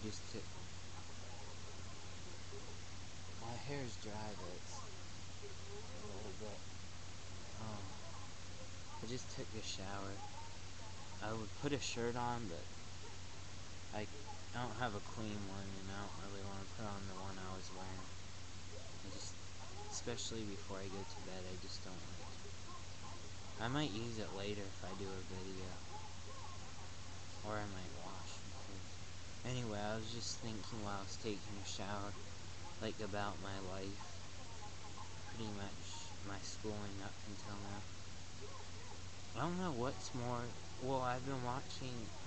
just took... My hair's dry, but it's a little bit... I just took a shower. I would put a shirt on, but I don't have a clean one, and I don't really want to put on the one I was wearing. Especially before I go to bed, I just don't like it. I might use it later if I do a video. Or I might wash. Anyway, I was just thinking while I was taking a shower, like, about my life. Pretty much my schooling up until now. I don't know what's more... Well, I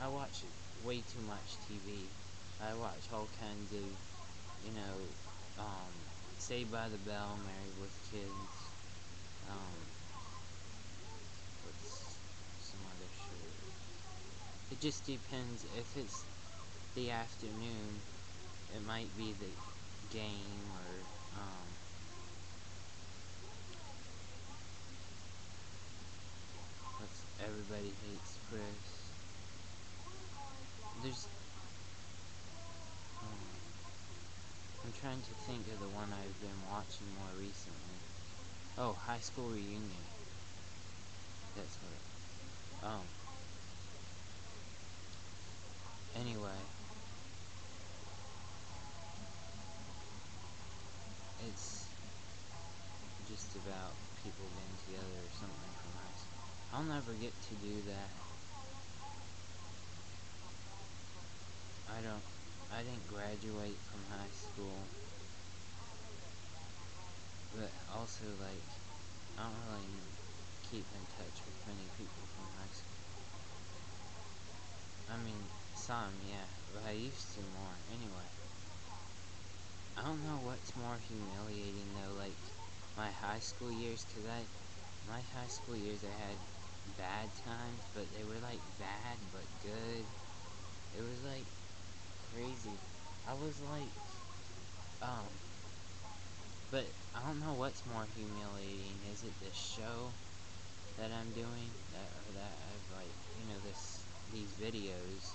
watch way too much TV. I watch all kinds of, Saved by the Bell, Married with Kids, what's some other show? It just depends. If it's the afternoon, it might be The Game, or, Everybody Hates Chris. I'm trying to think of the one I've been watching more recently. Oh, High School Reunion. That's what anyway. It's just about people getting together or something from high school. I'll never get to do that. I didn't graduate from high school. But also, like, I don't really keep in touch with many people from high school. I mean, some, yeah, but I used to more. Anyway, I don't know what's more humiliating, though, like, my high school years, because my high school years, I had bad times, but they were, like, bad, but good. It was, like, crazy. I was, like, but I don't know what's more humiliating. Is it this show that I'm doing, that I've, like, these videos?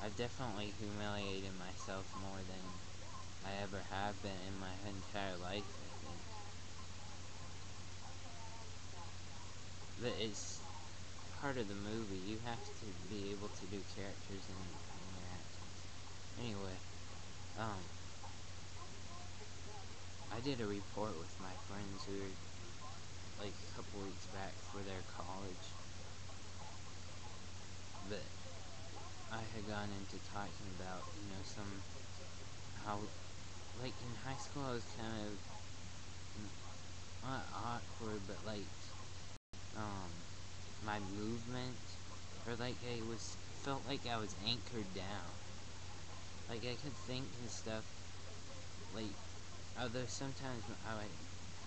I've definitely humiliated myself more than I ever have been in my entire life, I think. But it's part of the movie. You have to be able to do characters and interactions. Anyway, I did a report with my friends who were, like, a couple weeks back for their college. But I had gone into talking about, how, like, in high school I was kind of, not awkward, but, like, my movement, or, like, felt like I was anchored down. Like, I could think and stuff, like, although sometimes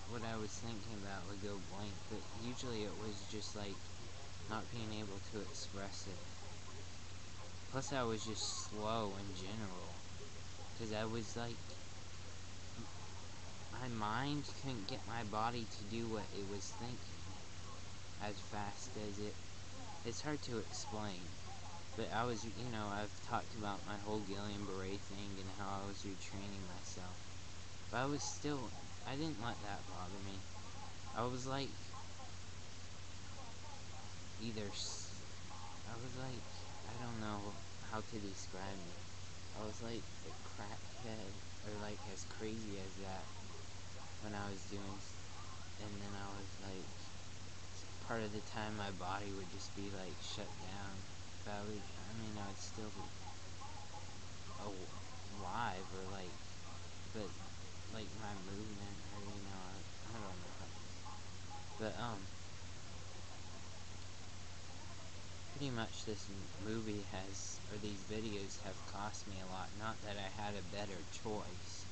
what I was thinking about would go blank, but usually it was just, like, not being able to express it. Plus, I was just slow in general, because I was, like, my mind couldn't get my body to do what it was thinking as fast as it. It's hard to explain, but I've talked about my whole Guillain-Barré thing and how I was retraining myself. But I didn't let that bother me. I was like, I don't know how to describe me. I was like a crackhead, or like as crazy as that when I was doing, and then I was like, part of the time my body would just be like shut down. But I'd still be alive, or like, but like my movement, or I don't know how. But pretty much this movie or these videos have cost me a lot. Not that I had a better choice.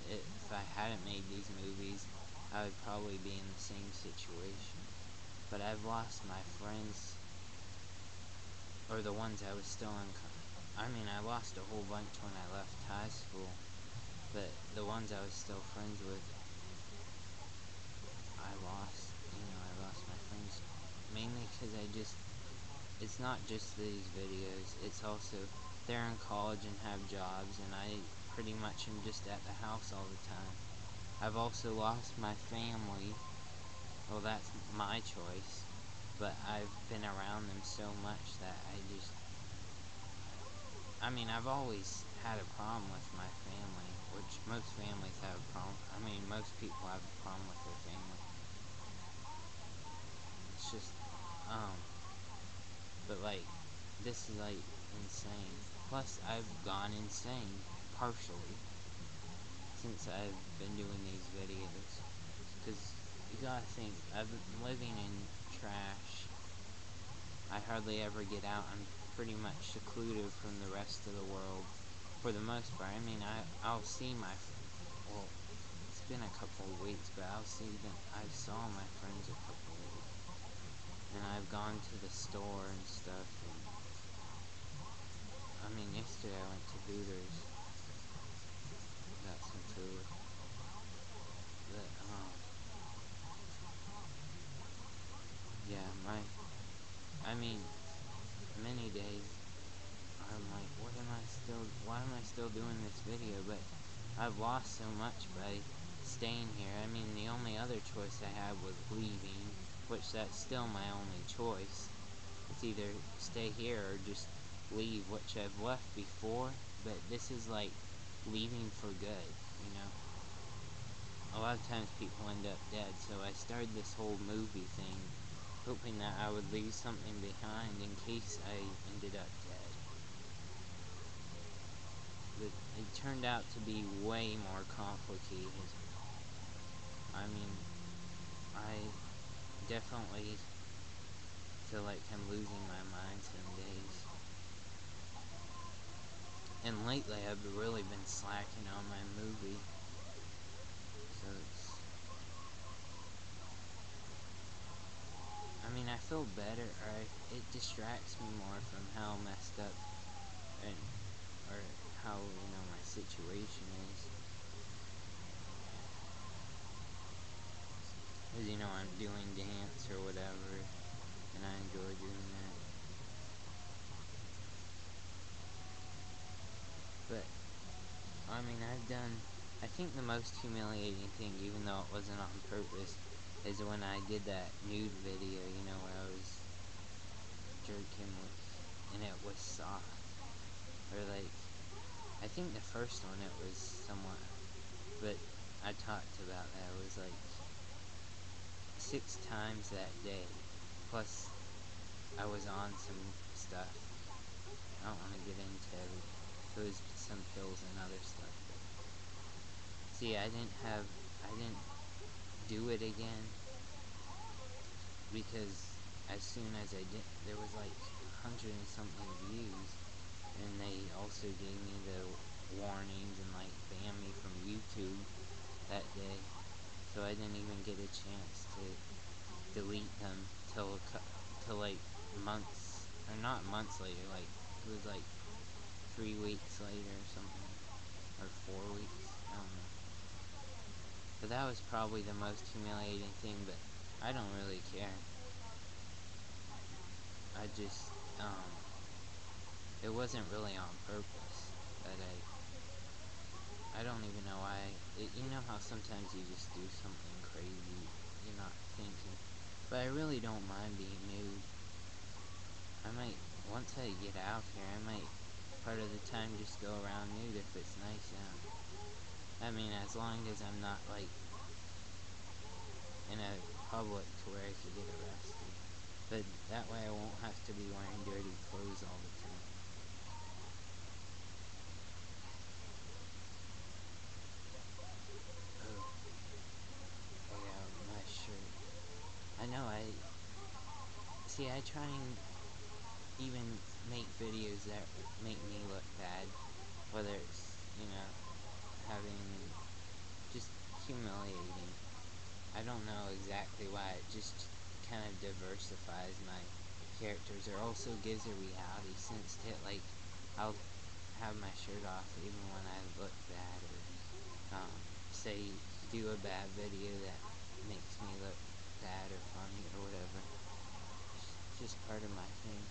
If I hadn't made these movies, I would probably be in the same situation. But I've lost my friends, or the ones I was still in. I lost a whole bunch when I left high school, but the ones I was still friends with, I lost my friends. Mainly because it's not just these videos, it's also they're in college and have jobs, and I pretty much am just at the house all the time. I've also lost my family. Well, that's my choice, but I've been around them so much that I mean, I've always had a problem with my family, which most families have a problem. I mean, most people have a problem with their family. It's just, but like, this is like insane. Plus, I've gone insane, partially, since I've been doing these videos. Because you gotta think, I've been living in trash. I hardly ever get out. I'm pretty much secluded from the rest of the world, for the most part. I mean, I'll see well, it's been a couple of weeks, but I saw my friends a couple of weeks. And I've gone to the store and stuff, and I mean, yesterday I went to Hooters, got some food, but, yeah, I mean, many days, I'm like, why am I still doing this video, but I've lost so much by staying here. I mean, the only other choice I had was leaving, which that's still my only choice. It's either stay here or just leave, which I've left before, but this is like leaving for good, you know? A lot of times people end up dead, so I started this whole movie thing, hoping that I would leave something behind in case I ended up dead. But it turned out to be way more complicated. I mean, I definitely feel like I'm losing my mind some days. And lately I've really been slacking on my movie. So I mean, I feel better, or it distracts me more from how messed up or how, my situation is. Because, I'm doing dance or whatever, and I enjoy doing that. But, I mean, I think the most humiliating thing, even though it wasn't on purpose, is when I did that nude video, where I was jerking and it was soft. Or like, I think the first one it was somewhat, but I talked about that. It was like 6 times that day, plus I was on some stuff. I don't want to get into it. It was some pills and other stuff. But see, I didn't do it again, because as soon as I did, there was like 100 and something views, and they also gave me the warnings and like banned me from YouTube that day, so I didn't even get a chance to delete them till like months, or not months later, like it was like 3 weeks later or something, or 4 weeks, I don't know. But that was probably the most humiliating thing, but I don't really care. I just, it wasn't really on purpose that I don't even know why. You know how sometimes you just do something crazy, you're not thinking. But I really don't mind being nude. I might, once I get out here, I might part of the time just go around nude if it's nice out. I mean, as long as I'm not like in a public to where I could get arrested. But that way I won't have to be wearing dirty clothes all the time. Oh, I got my shirt. I know, I try and even make videos that make me look bad, whether it's, having, just humiliating. I don't know exactly why, it just kind of diversifies my characters, or also gives a reality sense to it. Like, I'll have my shirt off even when I look bad, or say, do a bad video that makes me look bad or funny or whatever. It's just part of my thing,